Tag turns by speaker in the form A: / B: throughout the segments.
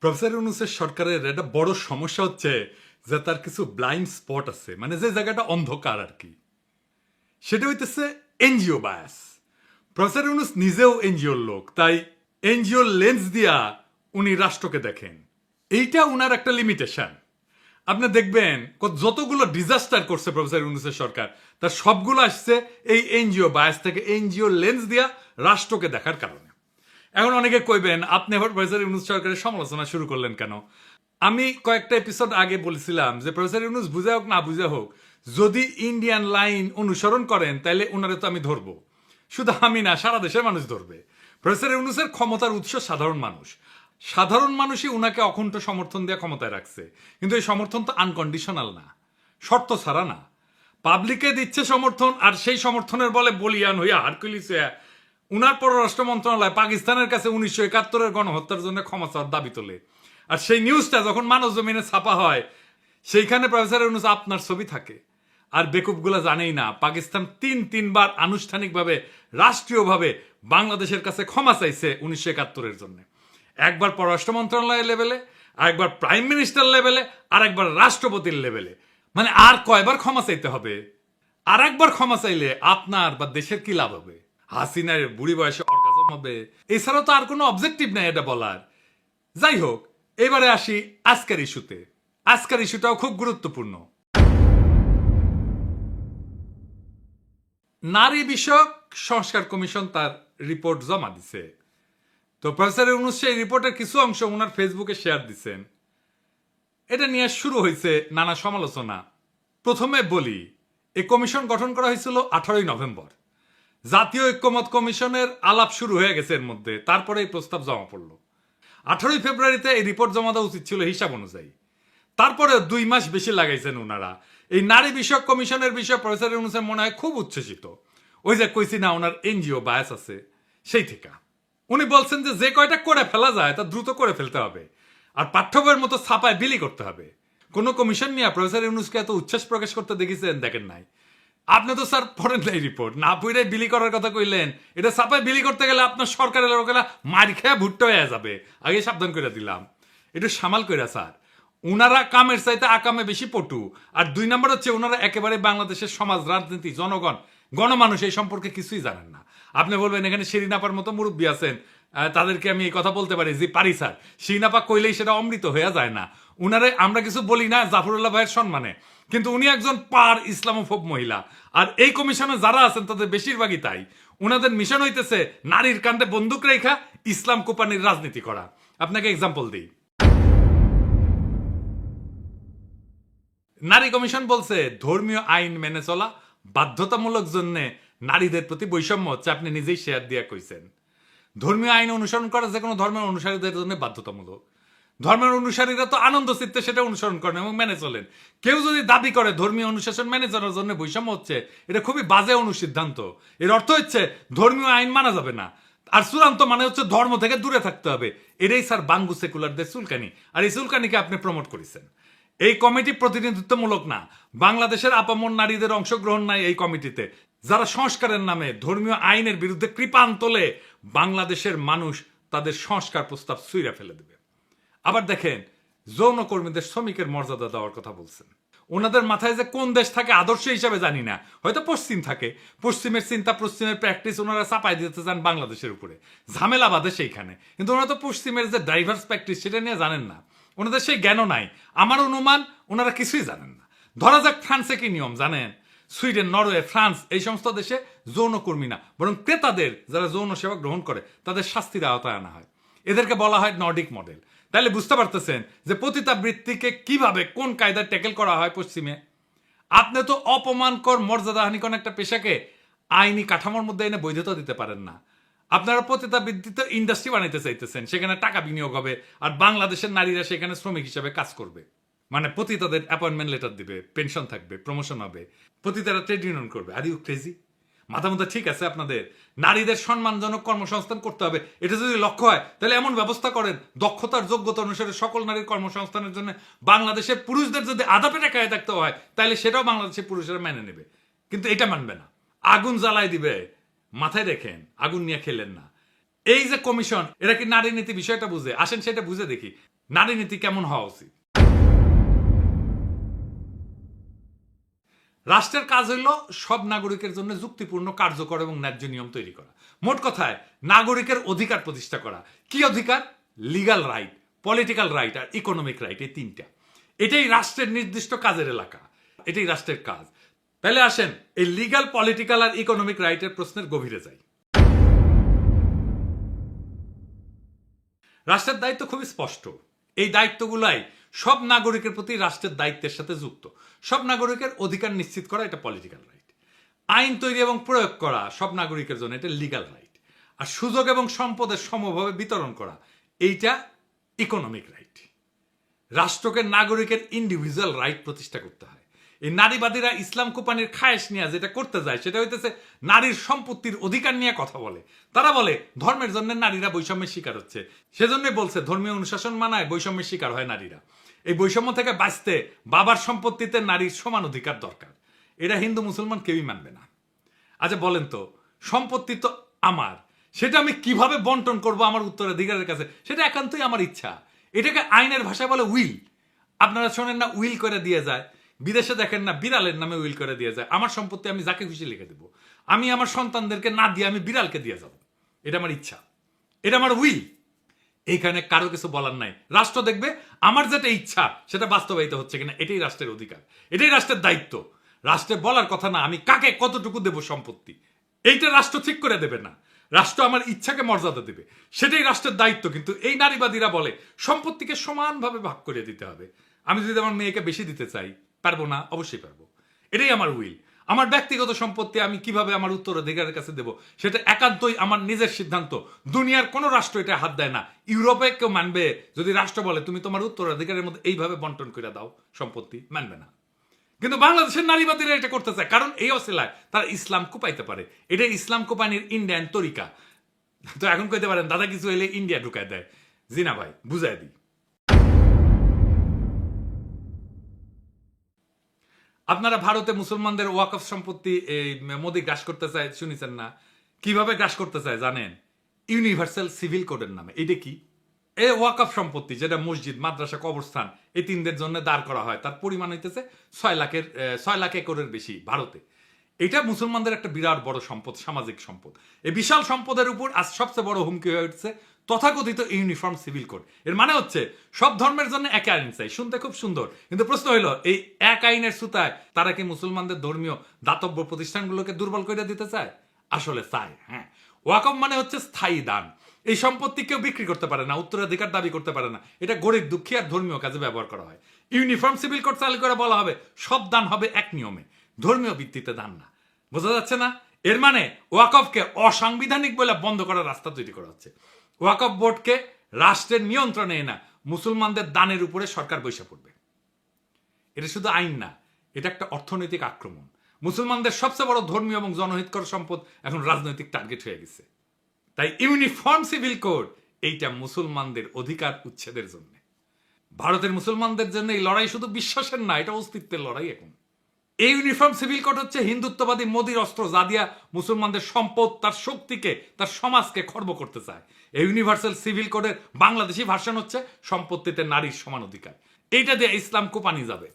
A: Professor ইউনূসের সরকারের একটা বড় সমস্যা হচ্ছে যে তার কিছু ব্লাইন্ড স্পট আছে, মানে যে জায়গাটা অন্ধকার আর কি। সেটা হইতেছে এনজিও বায়াস। প্রফেসর ইউনূস নিজেও এনজিওর লোক, তাই এনজিওর লেন্স দিয়া উনি রাষ্ট্রকে দেখেন। এইটা উনার একটা লিমিটেশন। আপনি দেখবেন যতগুলো ডিজাস্টার করছে প্রফেসর ইউনূসের সরকার, তার সবগুলো আসছে এই এনজিও বায়াস থেকে, এনজিও লেন্স দিয়া রাষ্ট্রকে দেখার কারণে। এখন অনেকে কইবেন আপনি আবার প্রফেসর ইউনূস সরকারের সমালোচনা শুরু করলেন কেন? আমি কয়েকটা এপিসোড আগে বলেছিলাম যে প্রফেসর ইউনূস বুঝা হোক না বুঝা হোক, যদি ইন্ডিয়ান লাইন অনুসরণ করেন তাহলে ওনারে তো আমি ধরবো। শুধু আমি না, সারা দেশের মানুষ ধরবে। প্রফেসর ইউনূসের ক্ষমতার উৎস সাধারণ মানুষ। সাধারণ মানুষই উনাকে অকুণ্ঠ সমর্থন দিয়ে ক্ষমতায় রাখছে, কিন্তু এই সমর্থন তো আনকন্ডিশনাল না, শর্ত ছাড়া না। পাবলিকে দিচ্ছে সমর্থন, আর সেই সমর্থনের বলে বলিয়ান হইয়া হারকুলিস হইয়া উনার পররাষ্ট্র মন্ত্রণালয় পাকিস্তানের কাছে 1971-এর গণহত্যার জন্য ক্ষমা চাওয়ার দাবি তোলে। আর সেই নিউজটা যখন মানব জমিনে ছাপা হয়, সেইখানে প্রফেসর ইউনূস আপনার ছবি থাকে। আর বেকুবগুলা জানেই না পাকিস্তান তিনবার আনুষ্ঠানিকভাবে রাষ্ট্রীয়ভাবে বাংলাদেশের কাছে ক্ষমা চাইছে 1971-এর জন্য। একবার পররাষ্ট্র মন্ত্রণালয়ের লেভেলে, আরেকবার প্রাইম মিনিস্টার লেভেলে, আর একবার রাষ্ট্রপতির লেভেলে। মানে আর কয়বার ক্ষমা চাইতে হবে? আর একবার ক্ষমা চাইলে আপনার বা দেশের কি লাভ হবে? হাসিনার বুড়ি বয়সে অর্গাজম হবে, এছাড়াও তো আর কোনো অবজেক্টিভ নাই এটা বলার। যাই হোক, এবারে আসি আজকের ইস্যুতে। আজকের ইস্যুটাও খুব গুরুত্বপূর্ণ। নারী বিষয়ক সংস্কার কমিশন তার রিপোর্ট জমা দিছে। তো প্রফেসর ইউনূস সেই রিপোর্টের কিছু অংশ ওনার ফেসবুকে শেয়ার দিচ্ছেন। এটা নিয়ে শুরু হয়েছে নানা সমালোচনা। প্রথমে বলি, এই কমিশন গঠন করা হয়েছিল 18ই নভেম্বর। জাতীয় ঐক্যমত কমিশনের আলাপ শুরু হয়ে গেছে এর মধ্যে, তারপরে এই প্রস্তাব জমা পড়লো। 18ই ফেব্রুয়ারিতে এই রিপোর্ট জমা দেওয়া উচিত ছিল হিসাব অনুযায়ী। তারপরে 2 মাস বেশি লাগাইছেন ওনারা। এই নারী বিষয়ক কমিশনের বিষয়ে প্রফেসর ইউনূসের মনে হয় খুব উচ্ছ্বসিত। ওই যে কইছি না, ওনার এনজিও বায়াস আছে, সেই থেকে উনি বলছেন যে কয়টা করে ফেলা যায় তা দ্রুত করে ফেলতে হবে, আর পাঠ্য বইয়ের মতো ছাপায় বিলি করতে হবে। কোন কমিশন নিয়ে প্রফেসর ইউনূসকে এত উচ্ছ্বাস প্রকাশ করতে দেখেছেন? দেখেন নাই। আপনি তো স্যার পড়েন নাই রিপোর্ট, না পড়ে বিলি করার কথা কইলেন। এটা ছাপায় বিলি করতে গেলে আপনার সরকারের লোকেরা মার খেয়ে ভুট্টো হয়ে যাবে, আগে সাবধান করে দিলাম। এটা সামাল কইরা স্যার। উনারা কামের চাইতে আকামে বেশি পটু। আর 2 নম্বর হচ্ছে, ওনারা একেবারে বাংলাদেশের সমাজ, রাজনীতি, জনগণ, গণমানুষ এই সম্পর্কে কিছুই জানেন না। আপনি বলবেন এখানে শিরিনাপার মতো মুরব্বী আছেন, তাদেরকে আমি এই কথা বলতে পারি যে পারি স্যার। শিরিনাপা কইলেই সেটা অমৃত হয়ে যায় না। উনারে আমরা কিছু বলি না জাফরুল্লাহ ভাইয়ের সম্মানে, কিন্তু উনি একজন পার ইসলামোফোব মহিলা। আর এই কমিশনে যারা আছেন তাদের বেশিরভাগই তাই। উনাদের মিশন হইতেছে নারীর কাণ্ডে বন্দুক রেখা ইসলাম কোপানির রাজনীতি করা। আপনাকে এক্সাম্পল দিই। নারী কমিশন বলছে ধর্মীয় আইন মেনে চলা বাধ্যতামূলক জন্য নারীদের প্রতি বৈষম্য হচ্ছে। আপনি নিজেই শেয়ার দিয়ে কইছেন ধর্মীয় আইন অনুসরণ করা যে কোনো ধর্মের অনুসারীদের জন্য বাধ্যতামূলক। ধর্মের অনুসারীরা তো আনন্দ চিত্তে সেটা অনুসরণ করেন এবং মেনে চলেন। কেউ যদি দাবি করে ধর্মীয় অনুশাসন মেনে চলার জন্য বৈষম্য হচ্ছে, এটা খুবই বাজে অনুসিদ্ধান্ত। এর অর্থ হচ্ছে ধর্মীয় আইন মানা যাবে না, আর চূড়ান্ত মানে হচ্ছে ধর্ম থেকে দূরে থাকতে হবে। এটাই স্যার বাঙ্গু সেকুলারদের চুলকানি, আর এই চুলকানিকে আপনি প্রমোট করেছেন। এই কমিটি প্রতিনিধিত্বমূলক না, বাংলাদেশের আপামর নারীদের অংশগ্রহণ নাই এই কমিটিতে। যারা সংস্কারের নামে ধর্মীয় আইনের বিরুদ্ধে কৃপান তোলে, বাংলাদেশের মানুষ তাদের সংস্কার প্রস্তাব ছুঁড়ে ফেলে দেবে। আবার দেখেন, যৌনকর্মীদের শ্রমিকের মর্যাদা দেওয়ার কথা বলছেন। ওনাদের মাথায় যে কোন দেশ থাকে আদর্শ হিসাবে জানি না, হয়তো পশ্চিম থাকে। পশ্চিমের চিন্তা, পশ্চিমের প্র্যাকটিস ওনারা চাপাই দিতে চান বাংলাদেশের উপরে, ঝামেলা বাঁধে সেইখানে। কিন্তু ওনারা তো পশ্চিমের যে ডাইভার্স প্র্যাকটিস সেটা নিয়ে জানেন না, ওনাদের সেই জ্ঞানও নাই। আমার অনুমান ওনারা কিছুই জানেন না। ধরা যাক ফ্রান্সে কি নিয়ম জানেন? সুইডেন, নরওয়ে, ফ্রান্স এই সমস্ত দেশে যৌনকর্মী না, বরং ক্রেতাদের যারা যৌন সেবা গ্রহণ করে তাদের শাস্তির আওতায় আনা হয়। এদেরকে বলা হয় নর্ডিক মডেল। তাহলে বুঝতে পারতেছেন যে পতিতাবৃত্তিকে কিভাবে কোন কায়দায় ট্যাকেল করা হয় পশ্চিমে। আপনি তো অপমানকর, মর্যাদাহানিকর একটা পেশাকে আইনি কাঠামোর মধ্যে এনে বৈধতা দিতে পারেন না। আপনারা পতিতাবৃত্তিতে ইন্ডাস্ট্রি বানাইতে চাইতেছেন, সেখানে টাকা বিনিয়োগ হবে, আর বাংলাদেশের নারীরা সেখানে শ্রমিক হিসেবে কাজ করবে। মানে পতিতাদের অ্যাপয়েন্টমেন্ট লেটার দিবে, পেনশন থাকবে, প্রমোশন হবে, পতিতারা ট্রেড ইউনিয়ন করবে। Are you crazy? মাথা মধ্যে ঠিক আছে আপনাদের? নারীদের সম্মানজনক কর্মসংস্থান করতে হবে, এটা যদি লক্ষ্য হয় তাহলে এমন ব্যবস্থা করেন দক্ষতার যোগ্যতা অনুসারে সকল নারীর কর্মসংস্থানের জন্য বাংলাদেশের পুরুষদের যদি আধা পেটে খায় থাকতে হয় তাহলে সেটাও বাংলাদেশের পুরুষেরা মেনে নেবে। কিন্তু এটা মানবে না, আগুন জ্বালাই দিবে। মাথায় রেখেন, আগুন নিয়ে খেলেন না। এই যে কমিশন, এরা কি নারী নীতি বিষয়টা বুঝে? আসেন সেটা বুঝে দেখি নারী নীতি কেমন হওয়া উচিত। রাষ্ট্রের কাজ হইল সব নাগরিকের জন্য যুক্তিপূর্ণ, কার্যকর এবং ন্যায্য নিয়ম তৈরি করা। মোট কথায় নাগরিকের অধিকার প্রতিষ্ঠা করা। কি অধিকার? লিগাল রাইট, পলিটিক্যাল রাইট আর ইকোনমিক রাইট, এই তিনটা। এটাই রাষ্ট্রের নির্দিষ্ট কাজের এলাকা, এটাই রাষ্ট্রের কাজ। তাহলে আসেন এই লিগাল, পলিটিক্যাল আর ইকোনমিক রাইটের প্রশ্নের গভীরে যাই। রাষ্ট্রের দায়িত্ব খুবই স্পষ্ট। এই দায়িত্বগুলাই সব নাগরিকের প্রতি রাষ্ট্রের দায়িত্বের সাথে যুক্ত। সব নাগরিকের অধিকার নিশ্চিত করা, এটা পলিটিক্যাল রাইট। আইন তৈরি এবং প্রয়োগ করা সব নাগরিকের জন্য, এটা লিগাল রাইট। আর সুযোগ এবং সম্পদের সমভাবে বিতরণ করা, এইটা ইকোনমিক রাইট। রাষ্ট্রকে নাগরিকের ইন্ডিভিজুয়াল রাইট প্রতিষ্ঠা করতে হয়। এই নারীবাদীরা ইসলাম কোপানির খায়েশ নিয়ে যেটা করতে যায় সেটা হইতেছে নারীর সম্পত্তির অধিকার নিয়ে কথা বলে। তারা বলে ধর্মের জন্য নারীরা বৈষম্যের শিকার হচ্ছে, সেজন্য বলছে ধর্মীয় অনুশাসন মানায় বৈষম্যের শিকার হয় নারীরা। এই বৈষম্য থেকে বাঁচতে বাবার সম্পত্তিতে নারীর সমান অধিকার দরকার। এটা হিন্দু মুসলমান কেউই মানবে না। আচ্ছা বলেন তো, সম্পত্তি তো আমার, সেটা আমি কিভাবে বন্টন করব আমার উত্তরাধিকারের কাছে, সেটা একান্তই আমার ইচ্ছা। এটাকে আইনের ভাষায় বলে উইল। আপনারা শোনেন না উইল করে দিয়ে যায়, বিদেশে দেখেন না বিড়ালের নামে উইল করে দিয়ে যায়। আমার সম্পত্তি আমি যাকে খুশি লিখে দেবো, আমি আমার সন্তানদেরকে না দিয়ে আমি বিড়ালকে দিয়ে যাব। এটা আমার ইচ্ছা, এটা আমার উইল। এইখানে কারো কিছু বলার নাই। রাষ্ট্র দেখবে আমার যেটা ইচ্ছা সেটা বাস্তবায়িত হচ্ছে কিনা, এটাই রাষ্ট্রের অধিকার, এটাই রাষ্ট্রের দায়িত্ব। রাষ্ট্রের বলার কথা না আমি কাকে কতটুকু দেব সম্পত্তি, এইটা রাষ্ট্র ঠিক করে দেবে না। রাষ্ট্র আমার ইচ্ছাকে মর্যাদা দেবে, সেটাই রাষ্ট্রের দায়িত্ব। কিন্তু এই নারীবাদীরা বলে সম্পত্তিকে সমানভাবে ভাগ করে দিতে হবে। আমি যদি আমার মেয়েকে বেশি দিতে চাই, পারবো না? অবশ্যই পারবো। এটাই আমার উইল। আমার ব্যক্তিগত সম্পত্তি আমি কিভাবে আমার উত্তরাধিকারের কাছে দেব, সেটা একান্তই আমার নিজের সিদ্ধান্ত। দুনিয়ার কোনো রাষ্ট্র এটা হাত দেয় না। ইউরোপে কেউ মানবে যদি রাষ্ট্র বলে তুমি তোমার উত্তরাধিকারের মধ্যে এইভাবে বন্টন করে দাও সম্পত্তি? মানবে না। কিন্তু বাংলাদেশের নারীবাদীরা এটা করতে চায়, কারণ এই অসিলায় তারা ইসলাম কোপাইতে পারে। এটা ইসলাম কোপানির ইন্ডিয়ান তরিকা। তো এখন কইতে পারেন দাদা কিছু এলে ইন্ডিয়া ঢুকায় দেয়। জি না ভাই, বুঝাই দিই। আপনারা ভারতে মুসলমানদের ওয়াকফ সম্পত্তি এই মোদি গ্রাস করতে চায়, শুনেছেন না? কিভাবে গ্রাস করতে চায় জানেন? ইউনিভার্সাল সিভিল কোডের নামে। এটা কি? এই ওয়াকফ সম্পত্তি যেটা মসজিদ, মাদ্রাসা, কবরস্থান এই তিনদের জন্য দাঁড় করা হয়, তার পরিমাণ হইতেছে 6 লাখ একরের বেশি ভারতে। এটা মুসলমানদের একটা বিরাট বড় সম্পদ, সামাজিক সম্পদ। এই বিশাল সম্পদের উপর আজ সবচেয়ে বড় হুমকি হয়ে উঠছে তথাকথিত ইউনিফর্ম সিভিল কোড। এর মানে হচ্ছে সব ধর্মের জন্য এক আইন চাই। শুনতে খুব সুন্দর, কিন্তু প্রশ্ন হইল এই এক আইনের সুতায় তারা কি মুসলমানদের ধর্মীয় দাতব্য প্রতিষ্ঠানগুলোকে দুর্বল করে দিতে চায়? আসলে চায়। হ্যাঁ, ওয়াকফ মানে হচ্ছে স্থায়ী দান। এই সম্পত্তি কেউ বিক্রি করতে পারে না, উত্তরাধিকার দাবি করতে পারে না। এটা গরিব দুঃখী আর ধর্মীয় কাজে ব্যবহার করা হয়। ইউনিফর্ম সিভিল কোড চালু করে বলা হবে সব দান হবে এক নিয়মে, ধর্মীয় ভিত্তিতে দান না। বোঝা যাচ্ছে না? এর মানে ওয়াকফকে অসাংবিধানিক বলে বন্ধ করার রাস্তা তৈরি করা হচ্ছে। ওয়াকফ বোর্ডকে রাষ্ট্রের নিয়ন্ত্রণে না, মুসলমানদের দানের উপরে সরকার বৈশা পড়বে। এটা শুধু আইন না, এটা একটা অর্থনৈতিক আক্রমণ। মুসলমানদের সবচেয়ে বড় ধর্মীয় এবং জনহিতকর সম্পদ এখন রাজনৈতিক টার্গেট হয়ে গেছে। তাই ইউনিফর্ম সিভিল কোড এইটা মুসলমানদের অধিকার উচ্ছেদের জন্য। ভারতের মুসলমানদের জন্য এই লড়াই শুধু বিশ্বাসের না, এটা অস্তিত্বের লড়াই। এখন এই ইউনিফর্ম সিভিল কোড হচ্ছে হিন্দুত্ববাদী মোদির অস্ত্র, যা দিয়া মুসলমানদের সম্পদ, তার শক্তিকে, তার সমাজকে খর্ব করতে চায়। এই ইউনিভার্সাল সিভিল কোডের বাংলাদেশি ভার্সন হচ্ছে সম্পত্তিতে নারীর সমান অধিকার। এইটা দিয়ে ইসলাম কোপানি যাবে।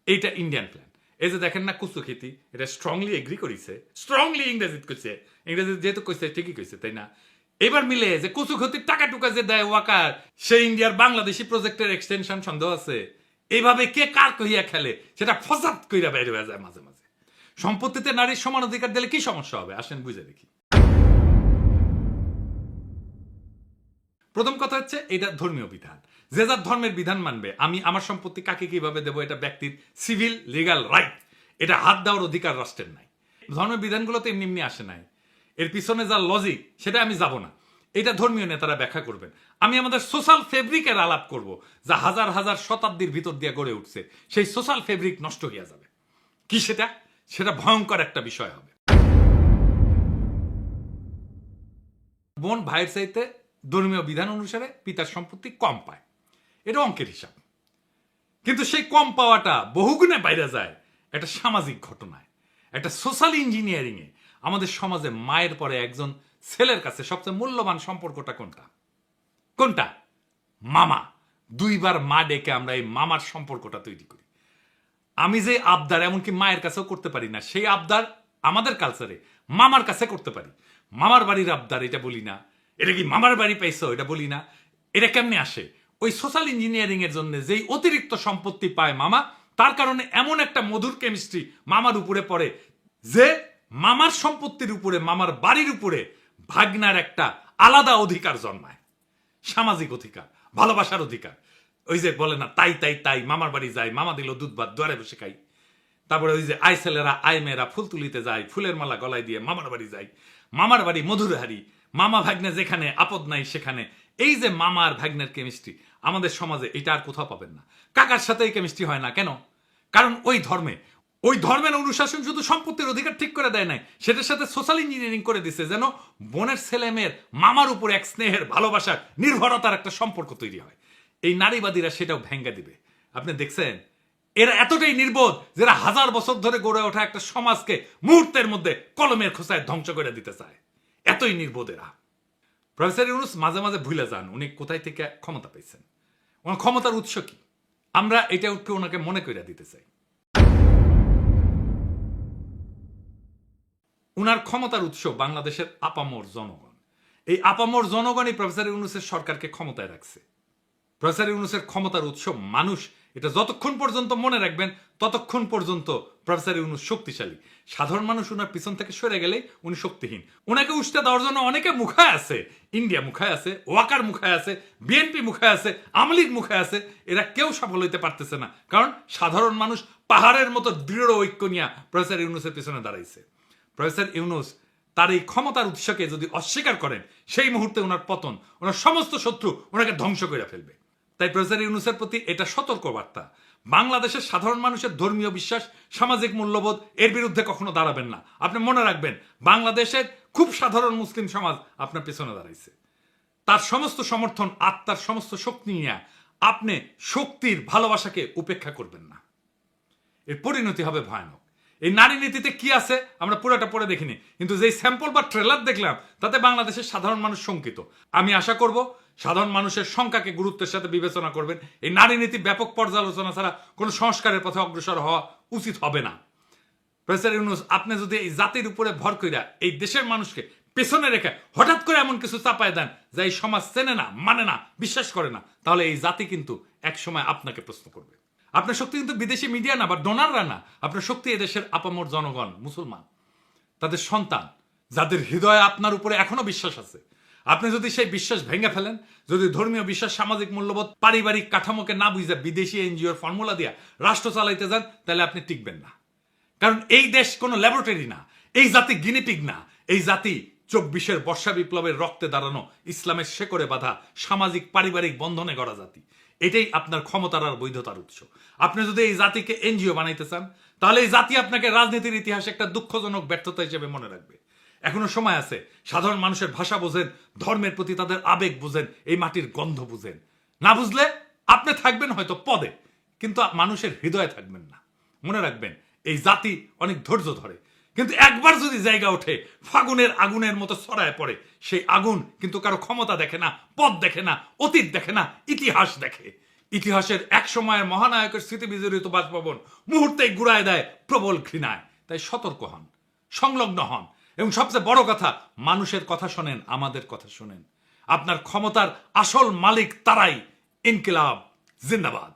A: এইটা ইন্ডিয়ান প্ল্যান। এই যে দেখেন না কুচুখিতি, এটা স্ট্রংলি এগ্রি করেছে, স্ট্রংলি ইংরেজিত কইছে। ইংরেজি যেহেতু কইছে ঠিকই কইছে, তাই না? এবার মিলে যে কুচুখিতির টাকা টুকা যে দেয় ওয়াকার, সে ইন্ডিয়ার বাংলাদেশি প্রজেক্টের এক্সটেনশন সন্দেহ আছে। এইভাবে কে কার কইয়া খেলে সেটা ফসাদ কইরা বাইরে হয়ে যায় মাঝে মাঝে। সম্পত্তিতে নারীর সমান অধিকার দিলে কি সমস্যা হবে? আসেন বুঝে দেখি। প্রথম কথা হচ্ছে এটা ধর্মীয় বিধান। যে যার ধর্মের বিধান মানবে। আমি আমার সম্পত্তি কাকে কিভাবে দেবো এটা ব্যক্তির সিভিল লিগাল রাইট। এটা হাত দেওয়ার অধিকার রাষ্ট্রের নাই। ধর্মের বিধানগুলো তো এমনি এমনি আসে নাই, এর পিছনে যা লজিক সেটা আমি যাব না। এটা ধর্মীয় নেতারা ব্যাখ্যা করবেন। আমি আমাদের সোশ্যাল ফেব্রিকের আলাপ করব, যা হাজার হাজার শতাব্দীর ভিতর দিয়ে গড়ে উঠছে। সেই সোশ্যাল ফেব্রিক নষ্ট হয়ে যাবে। কি সেটা? সেটা ভয়ঙ্কর একটা বিষয় হবে। বোন ভাইয়ের চাইতে ধর্মীয় বিধান অনুসারে পিতার সম্পত্তি কম পায়, এটা অঙ্কের হিসাব। কিন্তু সেই কম পাওয়াটা বহুগুণে বাইরে যায় একটা সামাজিক ঘটনায়, একটা সোশ্যাল ইঞ্জিনিয়ারিং এ। আমাদের সমাজে মায়ের পরে একজন ছেলের কাছে সবচেয়ে মূল্যবান সম্পর্কটা কোনটা? কোনটা? মামা। দুইবার মা ডেকে আমরা এই মামার সম্পর্কটা তৈরি করি। আমি যে আবদার এমনকি মায়ের কাছেও করতে পারি না, সেই আবদার আমাদের কালচারে মামার কাছে করতে পারি। মামার বাড়ির আবদার এটা বলি না, এটা কি মামার বাড়ি পাইছো এটা বলি না। এটা কেমনে আসে? ওই সোশ্যাল ইঞ্জিনিয়ারিং এর জন্য যেই অতিরিক্ত সম্পত্তি পায় মামা, তার কারণে এমন একটা মধুর কেমিস্ট্রি মামার উপরে পড়ে যে মামার সম্পত্তির উপরে, মামার বাড়ির উপরে ভাগনার একটা আলাদা অধিকার জন্মায়। সামাজিক অধিকার, ভালোবাসার অধিকার। ওই যে বলে না, তাই তাই তাই মামার বাড়ি যাই, মামা দিল দুধ ভাত দুয়ারে বসে খাই। তারপরে ওই যে আই ছেলেরা আই মেয়েরা ফুল তুলিতে যায়, ফুলের মালা গলায় দিয়ে মামার বাড়ি যায়, মামার বাড়ি মধুরহারি, মামা ভাগ্নে যেখানে আপদ নাই সেখানে। এই যে মামার ভাগ্নের কেমিস্ট্রি আমাদের সমাজে এটা আর কোথাও পাবেন না। কাকার সাথে এই কেমিস্ট্রি হয় না কেন? কারণ ওই ধর্মের অনুশাসন শুধু সম্পত্তির অধিকার ঠিক করে দেয় নাই, সেটার সাথে সোশ্যাল ইঞ্জিনিয়ারিং করে দিছে যেন বোনের ছেলে মেয়ের মামার উপরে এক স্নেহের, ভালোবাসার, নির্ভরতার একটা সম্পর্ক তৈরি হয়। এই নারীবাদীরা সেটাও ভেঙ্গে দিবে। আপনি দেখছেন এরা এতটাই নির্বোধ যারা হাজার বছর ধরে গড়ে ওঠা একটা সমাজকে মুহূর্তের মধ্যে কলমের খোসায় ধ্বংস করে দিতে চায়। এতই নির্বোধ এরা। প্রফেসর ইউনূস মাঝে মাঝে ভুলে যান উনি কোথায় থেকে ক্ষমতা পেয়েছেন, ওনার ক্ষমতার উৎস কি। আমরা এটা ওনাকে মনে করে দিতে চাই। উনার ক্ষমতার উৎস বাংলাদেশের আপামর জনগণ। এই আপামর জনগণই প্রফেসর ইউনূসের সরকারকে ক্ষমতায় রাখছে। প্রফেসর ইউনূসের ক্ষমতার উৎস মানুষ। এটা যতক্ষণ পর্যন্ত মনে রাখবেন ততক্ষণ পর্যন্ত প্রফেসর ইউনূস শক্তিশালী। সাধারণ মানুষ উনার পিছন থেকে সরে গেলেই উনি শক্তিহীন। উনাকে উষ্টা দেওয়ার জন্য অনেকে মুখায় আছে, ইন্ডিয়া মুখায় আছে, ওয়াকার মুখায় আছে, বিএনপি মুখায় আছে, আওয়ামী লীগ মুখায় আছে। এরা কেউ সফল হইতে পারতেছে না, কারণ সাধারণ মানুষ পাহাড়ের মতো দৃঢ় ঐক্য নিয়ে প্রফেসর ইউনূসের পিছনে দাঁড়াইছে। প্রফেসর ইউনূস তার এই ক্ষমতার উৎসকে যদি অস্বীকার করেন, সেই মুহূর্তে ওনার পতন, ওনার সমস্ত শত্রু ওনাকে ধ্বংস করে ফেলবে। তাই প্রফেসর ইউনূসের প্রতি এটা সতর্ক বার্তা। বাংলাদেশের সাধারণ মানুষের ধর্মীয় বিশ্বাস, সামাজিক মূল্যবোধ এর বিরুদ্ধে কখনো দাঁড়াবেন না। আপনি মনে রাখবেন বাংলাদেশের খুব সাধারণ মুসলিম সমাজ আপনার পেছনে দাঁড়াইছে। তার সমস্ত সমর্থন, আত্মার সমস্ত শক্তি নিয়ে আপনি শক্তির ভালোবাসাকে উপেক্ষা করবেন না। এর পরিণতি হবে ভয়ানক। এই নারী নীতিতে কি আছে আমরা পুরোটা পড়ে দেখিনি, কিন্তু যেই স্যাম্পল বা ট্রেলার দেখলাম তাতে বাংলাদেশের সাধারণ মানুষ শঙ্কিত। আমি আশা করব সাধারণ মানুষের সংখ্যাকে গুরুত্বের সাথে বিবেচনা করবেন। এই নারী নীতি ব্যাপক পর্যালোচনা ছাড়া কোনো সংস্কারের পথে অগ্রসর হওয়া উচিত হবে না। প্রফেসর ইউনূস আপনি যদি এই জাতির উপরে ভর কইরা এই দেশের মানুষকে পেছনে রেখে হঠাৎ করে এমন কিছু চাপায় দেন যা এই সমাজ চেনে না, মানে না, বিশ্বাস করে না, তাহলে এই জাতি কিন্তু একসময় আপনাকে প্রশ্ন করবে। আপনার শক্তি কিন্তু বিদেশি মিডিয়া না বা ডোনাররা না, আপনার শক্তি এদেশের আপামর জনগণ, মুসলমান, তাদের সন্তান, যাদের হৃদয়ে আপনার উপরে এখনো বিশ্বাস আছে। আপনি যদি সেই বিশ্বাস ভেঙে ফেলেন, যদি ধর্মীয় বিশ্বাস, সামাজিক মূল্যবোধ, পারিবারিক কাঠামোকে না বুঝে বিদেশি এনজিওর ফর্মুলা দিয়া রাষ্ট্র চালাইতে যান, তাহলে আপনি টিকবেন না। কারণ এই দেশ কোনো ল্যাবরেটরি না, এই জাতি গিনিপিগ না। এই জাতি 24-এর বর্ষা বিপ্লবের রক্তে দাঁড়ানো, ইসলামের শেকড়ে বাঁধা, সামাজিক পারিবারিক বন্ধনে গড়া জাতি। এটাই আপনার ক্ষমতার আর বৈধতার উৎস। আপনি যদি এই জাতিকে এনজিও বানাইতে চান, তাহলে এই জাতি আপনাকে রাজনীতির ইতিহাসে একটা দুঃখজনক ব্যর্থতা হিসেবে মনে রাখবে। এখনো সময় আছে। সাধারণ মানুষের ভাষা বোঝেন, ধর্মের প্রতি তাদের আবেগ বুঝেন, এই মাটির গন্ধ বুঝেন। না বুঝলে আপনি থাকবেন হয়তো পদে, কিন্তু মানুষের হৃদয়ে থাকবেন না। মনে রাখবেন এই জাতি অনেক ধৈর্য ধরে, কিন্তু একবার যদি জায়গা ওঠে ফাগুনের আগুনের মতো ছড়ায় পড়ে, সেই আগুন কিন্তু কারো ক্ষমতা দেখে না, পদ দেখে না, অতীত দেখে না, ইতিহাস দেখে। ইতিহাসের এক সময়ের মহানায়কের স্মৃতি বিজড়িত বাসভবন মুহূর্তেই গুড়ায় দেয় প্রবল ঘৃণায়। তাই সতর্ক হন, সংলগ্ন হন, এবং সবচেয়ে বড় কথা, মানুষের কথা শোনেন, আমাদের কথা শোনেন। আপনার ক্ষমতার আসল মালিক তারাই। ইনকিলাব জিন্দাবাদ।